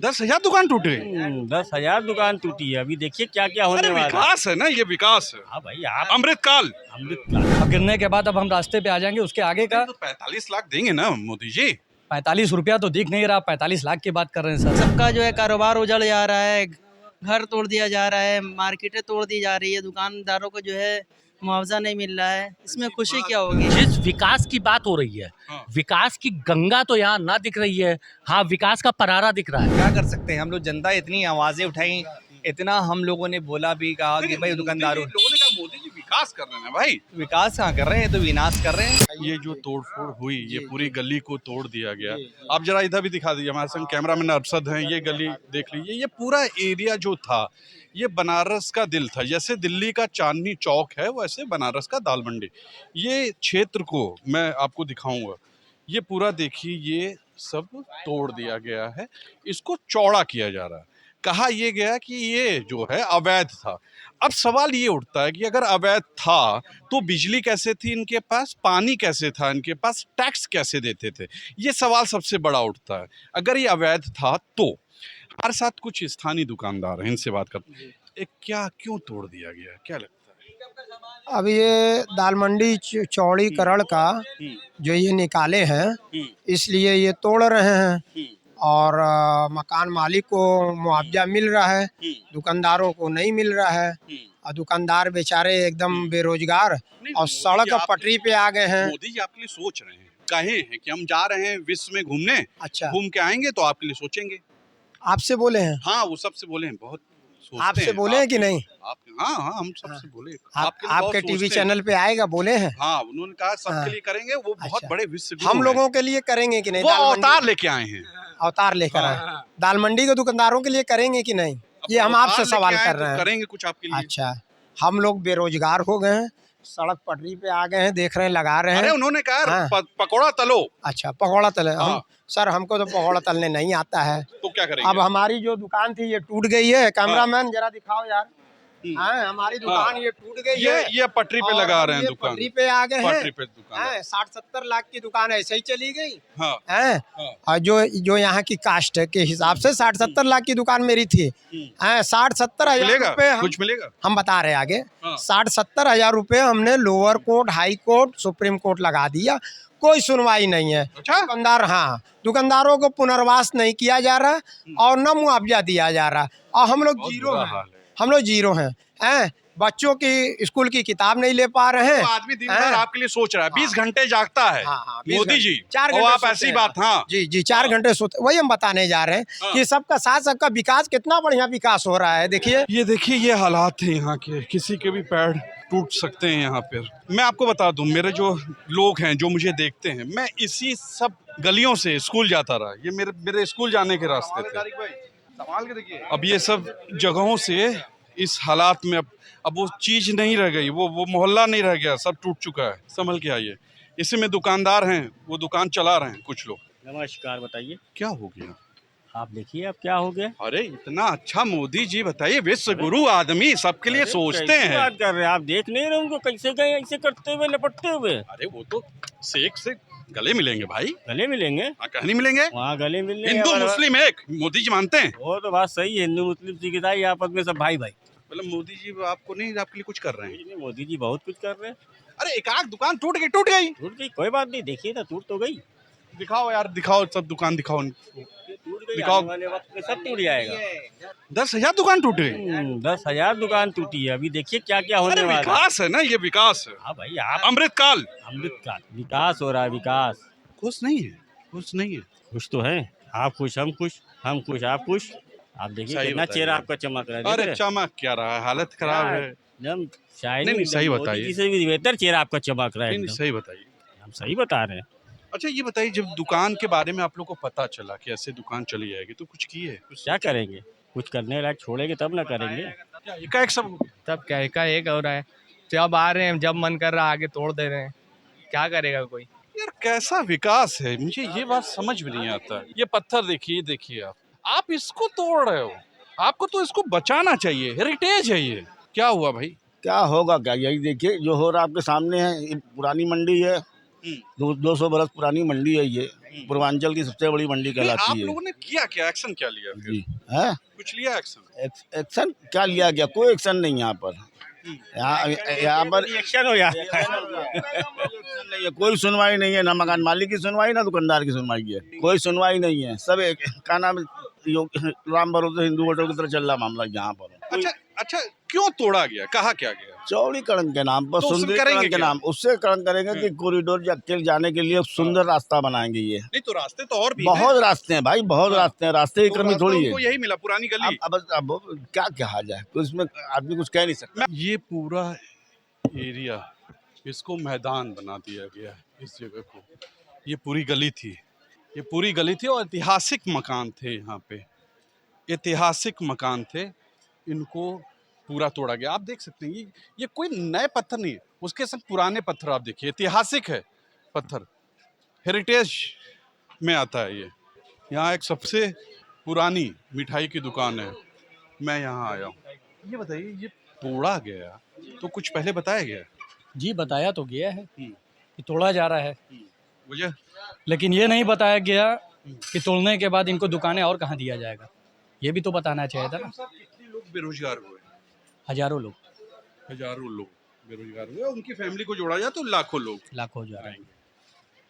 10,000 दुकान टूटे। 10,000 दुकान टूटी है। अभी देखिए क्या क्या होने अरे वाला है। विकास है ना, ये विकास है। हाँ भाई आप अमृतकाल। अमृत अब गिरने के बाद अब हम रास्ते पे आ जाएंगे, उसके आगे का तो 45 लाख देंगे ना मोदी जी। 45 रुपया तो दिख नहीं रहा, 45 लाख की बात कर रहे हैं सर। सबका जो है कारोबार उजड़ जा रहा है, घर तोड़ दिया जा रहा है, मार्केटें तोड़ दी जा रही है, दुकानदारों को जो है मुआवजा नहीं मिल रहा है। इसमें खुशी क्या होगी? जिस विकास की बात हो रही है, हाँ। विकास की गंगा तो यहाँ ना दिख रही है, हाँ विकास का परारा दिख रहा है। क्या कर सकते हैं हम लोग, जनता इतनी आवाजें उठाई, इतना हम लोगों ने बोला भी, कहा कि भाई दुकानदारों, लोगों ने कहा मोदी जी विकास कर रहे हैं भाई। विकास कहाँ कर रहे हैं, तो विनाश कर रहे हैं। ये जो तोड़फोड़ हुई, ये पूरी गली को तोड़ दिया गया। आप जरा इधर भी दिखा दीजिए, हमारे संग कैमरामैन अरशद हैं। ये गली देख लीजिए, ये पूरा एरिया जो था ये बनारस का दिल था। जैसे दिल्ली का चांदनी चौक है वैसे बनारस का दाल मंडी। ये क्षेत्र को मैं आपको दिखाऊंगा। ये पूरा देखिए, ये सब तोड़ दिया गया है, इसको चौड़ा किया जा रहा है। कहा यह गया कि ये जो है अवैध था। अब सवाल ये उठता है कि अगर अवैध था तो बिजली कैसे थी इनके पास, पानी कैसे था इनके पास, टैक्स कैसे देते थे, ये सवाल सबसे बड़ा उठता है। अगर ये अवैध था तो हमारे साथ कुछ स्थानीय दुकानदार हैं, इनसे बात करते हैं। क्या क्यों तोड़ दिया गया, क्या लगता है? अब ये दाल मंडी चौड़ीकरण का जो ये निकाले हैं, इसलिए ये तोड़ रहे हैं और मकान मालिक को मुआवजा मिल रहा है, दुकानदारों को नहीं मिल रहा है और दुकानदार बेचारे एकदम बेरोजगार और सड़क पटरी पे आ गए हैं। मोदी जी आपके लिए सोच रहे हैं, कहे हैं कि हम जा रहे हैं विश्व में घूमने, अच्छा, घूम के आएंगे तो आपके लिए सोचेंगे। आपसे बोले हैं? हाँ, वो सबसे बोले हैं, बहुत सोचते आपसे हैं। बोले हैं कि नहीं? हाँ हाँ, हम सबसे बोले। आपके टीवी चैनल पे आएगा, बोले हैं? हाँ, उन्होंने कहा सबके हाँ। लिए करेंगे, वो बहुत अच्छा। बड़े विश्व गुरु हम हैं। लोगों के लिए करेंगे कि नहीं? वो दाल मंडी- अवतार लेके आए हैं। अवतार लेकर आए, दाल मंडी के दुकानदारों के लिए करेंगे कि नहीं, ये हम अवतार आपसे लेके सवाल आए कर तो रहे हैं। करेंगे कुछ आपके लिए। अच्छा, हम लोग बेरोजगार हो गए हैं, सड़क पटरी पे आ गए हैं, देख रहे हैं, लगा रहे अरे हैं। उन्होंने कहा हाँ। पकौड़ा तलो। अच्छा, पकौड़ा तले हाँ। हम सर, हमको तो पकौड़ा तलने नहीं आता है। तो क्या करेंगे? अब हमारी जो दुकान थी ये टूट गई है। कैमरामैन जरा दिखाओ यार। हाँ, हमारी दुकान ये टूट गई है। ये पटरी पे और लगा अब रहे हैं ये दुकान। पटरी पे आ गए पटरी हैं। पे दुकान। 60-70 लाख की दुकान ऐसे ही चली गई हाँ। है। हाँ। और जो यहाँ की कास्ट के हिसाब से 60-70 लाख की दुकान मेरी थी। 60-70 हजार मिलेगा, रुपए कुछ मिलेगा। हम बता रहे हैं आगे। हाँ। 60-70 हजार रुपए हमने lower court, high court, supreme court लगा दिया, कोई सुनवाई नहीं है। अच्छा? दुकानदारों को पुनर्वास नहीं किया जा रहा और न मुआवजा दिया जा रहा और हम लोग बहुत जीरो बुरा हैं। हाल है। हम लोग जीरो हैं। बच्चों की स्कूल की किताब नहीं ले पा रहे हैं। वो आदमी दिन भर आपके लिए सोच रहा है, 20 घंटे जागता है। हाँ, 20 मोदी घंटे। जी 4 और घंटे आप सोते ऐसी हैं। बात। हाँ, जी 4 घंटे सोते, वही हम बताने जा रहे हैं हाँ। कि सबका साथ सबका विकास, कितना बढ़िया विकास हो रहा है। देखिए ये देखिए, ये हालात है यहाँ के, किसी के भी पैर टूट सकते हैं यहाँ पर। मैं आपको बता दूं, मेरे जो लोग हैं जो मुझे देखते हैं, मैं इसी सब गलियों से स्कूल जाता रहा। ये मेरे स्कूल जाने के रास्ते थे। अब ये सब जगहों से इस हालात में अब वो चीज नहीं रह गई, वो मोहल्ला नहीं रह गया, सब टूट चुका है। संभल के आइए। इसी में दुकानदार हैं, वो दुकान चला रहे हैं कुछ लोग। नमस्कार, बताइए क्या हो गया? आप देखिए अब क्या हो गया। अरे इतना अच्छा मोदी जी, बताइए, विश्व गुरु आदमी, सबके लिए अरे सोचते कैसी हैं। बात कर रहे हैं आप, देख नहीं रहे उनको कैसे गए, ऐसे करते हुए, लपटते हुए। अरे वो तो सेक से गले मिलेंगे भाई। गले मिलेंगे, कहीं नहीं मिलेंगे। वहाँ गले मिलने। हिंदू मुस्लिम एक, मोदी जी मानते हैं। वो तो बात सही है, हिंदू मुस्लिम सिख ईसाई आपस में सब भाई भाई। मतलब मोदी जी आपको नहीं, आपके लिए कुछ कर रहे हैं। मोदी जी बहुत कुछ कर रहे हैं। अरे एक आध दुकान टूट गई। टूट गई, कोई बात नहीं, देखिए ना, टूट तो गई। दिखाओ यार, दिखाओ, सब दुकान दिखाओ। टूट गई, दिखाओ। आने वाले वक्त में सब टूट जाएगा। 10,000 दुकान टूट गई। 10,000 दुकान टूटी है। अभी देखिए क्या क्या होने अरे वाला है। विकास है ना, ये विकास है। हाँ भाई, आप अमृतकाल। अमृतकाल विकास हो रहा है, विकास। खुश नहीं है, खुश नहीं है। खुश तो है, आप खुश, हम खुश, हम खुश, आप खुश। आप देखिए सही कितना बताइए। चेहरा आपका चमक रहा है। देख अरे रहे हैं? चमक क्या रहा है, हालत खराब है। एकदम शायद नहीं, सही बताइए। किसी भी बेहतर चेहरा आपका चमक रहा है नहीं, एकदम। सही बताइए। हम सही बता रहे हैं। अच्छा ये बताइए, जब दुकान के बारे में आप लोग को पता चला कि ऐसे दुकान चली जाएगी तो कुछ किए? क्या करेंगे, कुछ करने लायक छोड़ेंगे तब ना करेंगे। क्या एकाएक सब हो गया? तब क्या एकाएक हो रहा है, जब आ रहे हैं, जब मन कर रहा है आगे तोड़ दे रहे हैं, क्या करेगा कोई। यार कैसा विकास है, मुझे ये बात समझ में नहीं आता। ये पत्थर देखिए, देखिए आप इसको तोड़ रहे हो। आपको तो इसको बचाना चाहिए, हेरिटेज है ये। क्या हुआ भाई? क्या होगा, क्या यही देखिए जो हो रहा है आपके सामने है। ये पुरानी मंडी है, है। 200 बरस पुरानी मंडी है ये, पूर्वांचल की सबसे बड़ी मंडी नहीं, आप कहलाती है लोगों ने किया क्या, एक्शन क्या लिया फिर? जी। है कुछ लिया एक्शन? एक्शन क्या लिया गया? कोई एक्शन नहीं यहाँ पर। यहाँ पर एक्शन हो गया। नहीं है, कोई सुनवाई नहीं है, ना मकान मालिक की सुनवाई ना दुकानदार की सुनवाई है, कोई सुनवाई नहीं है। सब क्या नाम है, राम भरोसे हिंदू वोटों की तरह चल रहा मामला यहाँ पर। अच्छा अच्छा, क्यों तोड़ा गया, कहा क्या गया? चौड़ीकरण के नाम पर, तो उसमें सुंदरीकरण करेंगे के क्या? नाम, उससे करण करेंगे कि कॉरिडोर के जाने के लिए सुंदर रास्ता बनाएंगे ये। नहीं तो रास्ते तो और भी बहुत रास्ते हैं भाई, बहुत रास्ते हैं, रास्ते की कमी थोड़ी है। यही मिला, पुरानी गली। अब क्या कहा जाए, तो इसमें आदमी कुछ कह नहीं सकता। ये पूरा एरिया, इसको मैदान बना दिया गया है इस जगह को। ये पूरी गली थी, ये पूरी गली थी और ऐतिहासिक मकान थे यहाँ पे, ऐतिहासिक मकान थे, इनको पूरा तोड़ा गया। आप देख सकते हैं ये कोई नए पत्थर नहीं है, उसके सब पुराने पत्थर आप देखिए, ऐतिहासिक है पत्थर, हेरिटेज में आता है ये। यहाँ एक सबसे पुरानी मिठाई की दुकान है, मैं यहाँ आया हूँ। ये बताइए, ये तोड़ा गया तो कुछ पहले बताया गया? जी बताया तो गया है कि तोड़ा जा रहा है, वजह? लेकिन ये नहीं बताया गया कि तोड़ने के बाद इनको दुकानें और कहाँ दिया जाएगा, ये भी तो बताना चाहिए था ना। कितने लोग बेरोजगार हुए? हजारों लोग बेरोजगार हुए, उनकी फैमिली को जोड़ा जाए तो लाखों लोग लाखों जा रहे हैं,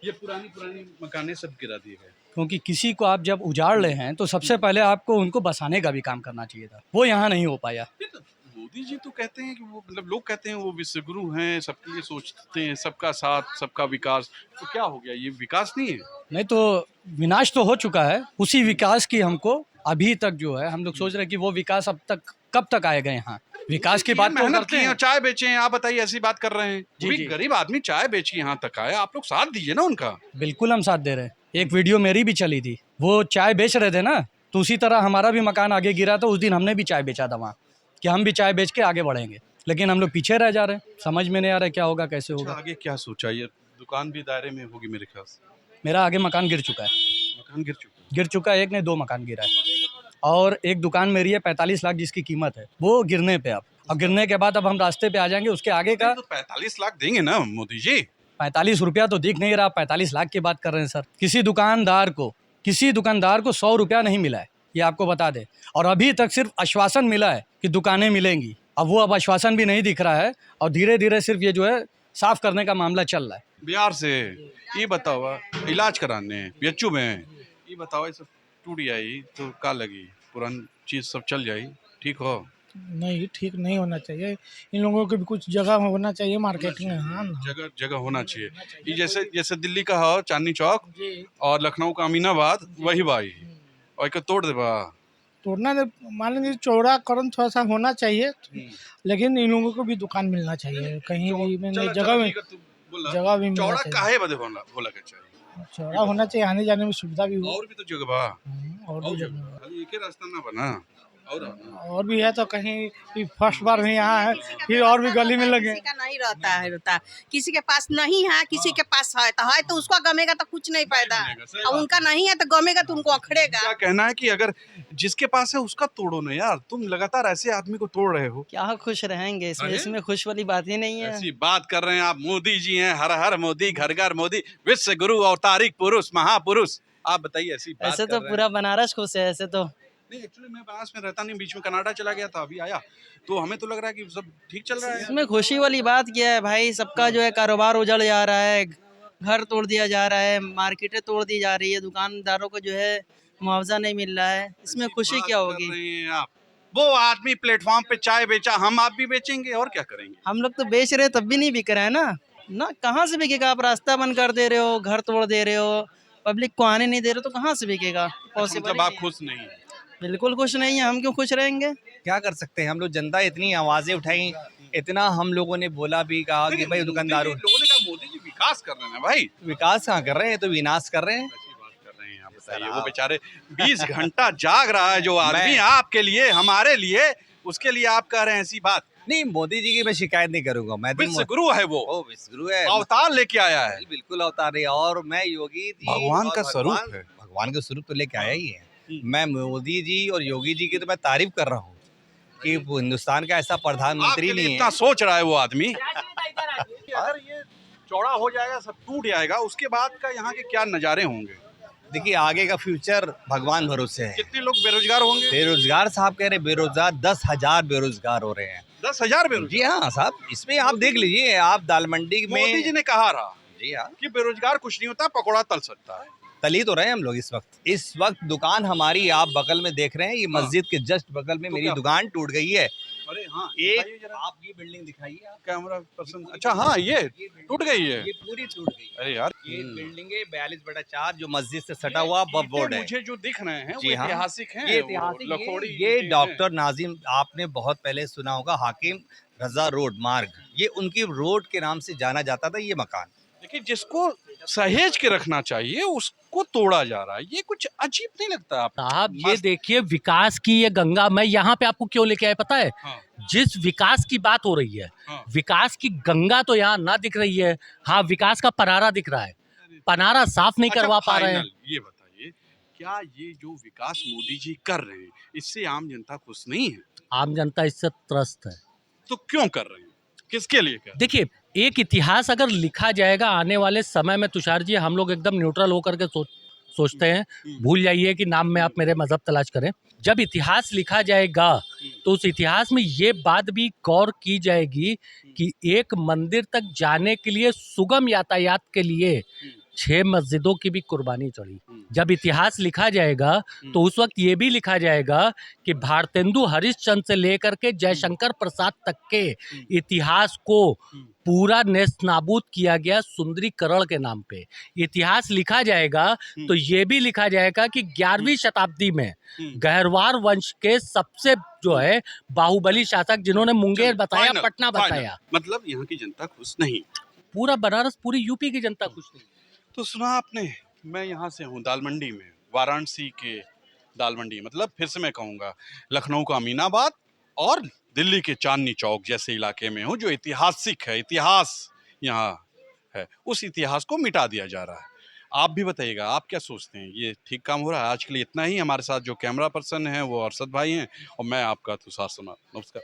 ये पुरानी मकानें सब गिरा दिए गए। क्योंकि किसी को आप जब उजाड़ रहे हैं तो सबसे पहले आपको उनको बसाने का भी काम करना चाहिए था, वो यहाँ नहीं हो पाया। मोदी जी तो कहते हैं कि वो, मतलब लोग कहते हैं वो विश्वगुरु हैं, सबके लिए सोचते हैं, सबका साथ सबका विकास, तो क्या हो गया, ये विकास नहीं है? नहीं तो विनाश तो हो चुका है, उसी विकास की हमको अभी तक जो है हम लोग सोच रहे हैं कि वो विकास अब तक कब तक आएगा। यहाँ विकास की बात तो मेहनत करते की हैं, है, चाय बेचे हैं, आप बताइए ऐसी बात कर रहे हैं। जी, कोई जी। गरीब आदमी चाय बेची यहाँ तक आया, आप लोग साथ दीजिए ना उनका। बिल्कुल हम साथ दे रहे हैं। एक वीडियो मेरी भी चली थी, वो चाय बेच रहे थे ना, तो उसी तरह हमारा भी मकान आगे गिरा, तो उस दिन हमने भी चाय बेचा था वहाँ कि हम भी चाय बेच के आगे बढ़ेंगे, लेकिन हम लोग पीछे रह जा रहे हैं। समझ में नहीं आ रहा है क्या होगा, कैसे अच्छा, होगा। आगे क्या सोचा? ये दुकान भी दायरे में होगी मेरे ख्याल से। मेरा आगे मकान गिर चुका है, मकान गिर चुका है, एक नहीं 2 मकान गिरा है, और एक दुकान मेरी है 45 लाख जिसकी कीमत है, वो गिरने पे अब गिरने के बाद अब हम रास्ते पे आ जाएंगे। उसके आगे का तो 45 लाख देंगे ना मोदी जी? 45 रुपया तो दिख नहीं रहा, 45 लाख की बात कर रहे हैं सर। किसी दुकानदार को 100 रुपया नहीं मिला है, ये आपको बता दें, और अभी तक सिर्फ आश्वासन मिला है कि दुकानें मिलेंगी। अब आश्वासन भी नहीं दिख रहा है, और धीरे धीरे सिर्फ ये जो है साफ करने का मामला चल रहा है। बिहार से ये बताओ, इलाज कराने बीएचयू में, ये बताओ, ये सब टूट जाई तो का लगी, पुरानी चीज सब चल जाई, ठीक हो? नहीं, ठीक नहीं होना चाहिए। इन लोगों को भी कुछ जगह होना चाहिए मार्केट में। हाँ ना, जगह होना चाहिए। ये जैसे दिल्ली का हो चांदनी चौक और लखनऊ का अमीनाबाद, वही बाई और एक तोड़ दे बा। तोड़ना मान लीजिए चौड़ाकरण थोड़ा सा होना चाहिए, लेकिन इन लोगों को भी दुकान मिलना चाहिए कहीं भी, जगह भी मिलना चौड़ा चाहिए। काहे बदे बोला के चाहिए? चौड़ा होना चाहिए, आने जाने में सुविधा भी हो। और भी तो जगह बा, और भी जगह, खाली एक ही रास्ता ना बना, और भी है तो कहीं फर्स्ट बार भी यहाँ है, फिर और भी गली में लगे। किसी का नहीं रहता है, किसी के पास नहीं है, किसी के पास है तो उसको गमेगा तो कुछ नहीं फायदा, और उनका नहीं है तो गमेगा तो उनको अखड़ेगा। क्या कहना है कि अगर जिसके पास है उसका तोड़ो ना यार, तुम लगातार ऐसे आदमी को तोड़ रहे हो। क्या खुश रहेंगे इसमें खुश वाली बात ही नहीं है। ऐसी बात कर रहे हैं आप, मोदी जी हैं, हर हर मोदी, घर घर मोदी, विश्व गुरु अवतारिक पुरुष महापुरुष। आप बताइए, ऐसी बात ऐसे कर तो रहे पूरा बनारस खुश है। ऐसे तो नहीं, एक्चुअली मैं बनारस में रहता नहीं, बीच में कनाडा चला गया था, अभी आया, तो हमें तो लग रहा है कि सब ठीक चल रहा है। इसमें खुशी वाली बात क्या है भाई, सबका जो है कारोबार उजड़ जा रहा है, घर तोड़ दिया जा रहा है, मार्केटें तोड़ दी जा रही है, दुकानदारों को जो है मुआवजा नहीं मिल रहा है, इसमें खुशी क्या होगी। आप वो आदमी प्लेटफॉर्म पे चाय बेचा, हम आप भी बेचेंगे और क्या करेंगे? हम लोग तो बेच रहे तब भी नहीं बिक रहा है ना, कहाँ से बिकेगा। आप रास्ता बंद कर दे रहे हो, घर तोड़ दे रहे हो, पब्लिक को आने नहीं दे रहे, तो कहाँ से बिकेगा। मतलब आप खुश नहीं है? बिल्कुल खुश नहीं है, हम क्यों खुश रहेंगे। क्या कर सकते हैं हम लोग, जनता इतनी आवाजें उठाई, इतना हम लोगों ने बोला भी, कहा कि भाई दुकानदारों, लोगों ने कहा मोदी जी विकास कर रहे हैं भाई। विकास कहाँ कर रहे हैं, तो विनाश कर रहे हैं। आप बताइए, वो बेचारे 20 घंटा जाग रहा है जो आदमी आपके लिए, हमारे लिए, उसके लिए आप कह रहे हैं ऐसी बात। नहीं, मोदी जी की मैं शिकायत नहीं करूंगा, मैं विश्व गुरु है वो, विश्व गुरु है, अवतार लेके आया है, बिल्कुल अवतार है। और मैं योगी जी, भगवान का स्वरूप है, भगवान का स्वरूप तो लेके आया ही है। मैं मोदी जी और योगी जी की तो मैं तारीफ कर रहा हूँ कि हिंदुस्तान का ऐसा प्रधानमंत्री नहीं है। इतना सोच रहा है वो आदमी। यार ये चौड़ा हो जाएगा, सब टूट जाएगा, उसके बाद का यहाँ के क्या नज़ारे होंगे? देखिए आगे का फ्यूचर भगवान भरोसे है। कितने लोग बेरोजगार होंगे? बेरोजगार साहब कह रहे बेरोजगार 10,000 बेरोजगार हो रहे हैं। 10,000 बेरोजगार? जी हाँ साहब, इसमें आप देख लीजिए, आप दाल मंडी में मोदी जी ने कहा रहा जी हाँ कि बेरोजगार कुछ नहीं होता, पकौड़ा तल सकता है। तली तो रहे हैं हम लोग। इस वक्त दुकान हमारी आप बगल में देख रहे हैं, ये मस्जिद के जस्ट बगल में मेरी दुकान टूट गई है। अरे हाँ, एक आप ये बिल्डिंग दिखाइए, आप कैमरा पर्सन, अच्छा हाँ, ये टूट गई है। ये पूरी टूट गई है। अरे यार, ये बिल्डिंग है 42/4 जो मस्जिद से सटा हुआ बफ बोर्ड है। मुझे जो दिख रहे हैं वो जी हाँ, ऐतिहासिक हैं। ये ऐतिहासिक लखोड़ी ये डॉक्टर नाजिम, आपने बहुत पहले सुना होगा, हाकिम रजा रोड मार्ग, ये उनकी रोड के नाम से जाना जाता था ये मकान। देखिए, जिसको सहेज के रखना चाहिए उसको तोड़ा जा रहा है, ये कुछ अजीब नहीं लगता आप? साहब ये देखिए विकास की ये गंगा, मैं यहाँ पे आपको क्यों लेके आया पता है? हाँ। जिस विकास की बात हो रही है, हाँ। विकास की गंगा तो यहाँ ना दिख रही है, हाँ विकास का पनारा दिख रहा है, पनारा साफ नहीं करवा पा रहे हैं। ये बताइए, क्या ये जो विकास मोदी जी कर रहे हैं इससे आम जनता खुश नहीं है? आम जनता इससे त्रस्त है। तो क्यों कर रहे हैं, किसके लिए कर रहे हैं? देखिए एक इतिहास अगर लिखा जाएगा आने वाले समय में, तुषार जी हम लोग एकदम न्यूट्रल होकर के सोचते हैं, भूल जाइए कि नाम में आप मेरे मजहब तलाश करें। जब इतिहास लिखा जाएगा तो उस इतिहास में ये बात भी गौर की जाएगी कि एक मंदिर तक जाने के लिए सुगम यातायात के लिए 6 मस्जिदों की भी कुर्बानी चढ़ी। जब इतिहास लिखा जाएगा तो उस वक्त ये भी लिखा जाएगा कि भारतेंदु हरिश्चंद्र से लेकर के जयशंकर प्रसाद तक के इतिहास को पूरा नेस्त नाबूद किया गया सुंदरीकरण के नाम पे। इतिहास लिखा जाएगा तो ये भी लिखा जाएगा कि 11वीं शताब्दी में गहरवार वंश के सबसे जो है बाहुबली शासक, जिन्होंने मुंगेर बताया, पटना बताया। मतलब यहाँ की जनता खुश नहीं? पूरा बनारस, पूरी यूपी की जनता खुश नहीं। तो सुना आपने, मैं यहाँ से हूँ दाल मंडी में, वाराणसी के दाल मंडी, मतलब फिर से मैं कहूँगा लखनऊ का अमीनाबाद और दिल्ली के चांदनी चौक जैसे इलाके में हूँ, जो ऐतिहासिक है, इतिहास यहाँ है, उस इतिहास को मिटा दिया जा रहा है। आप भी बताइएगा, आप क्या सोचते हैं, ये ठीक काम हो रहा है? आज के लिए इतना ही। हमारे साथ जो कैमरा पर्सन है वो अरशद भाई हैं और मैं आपका तुषार समाल। नमस्कार।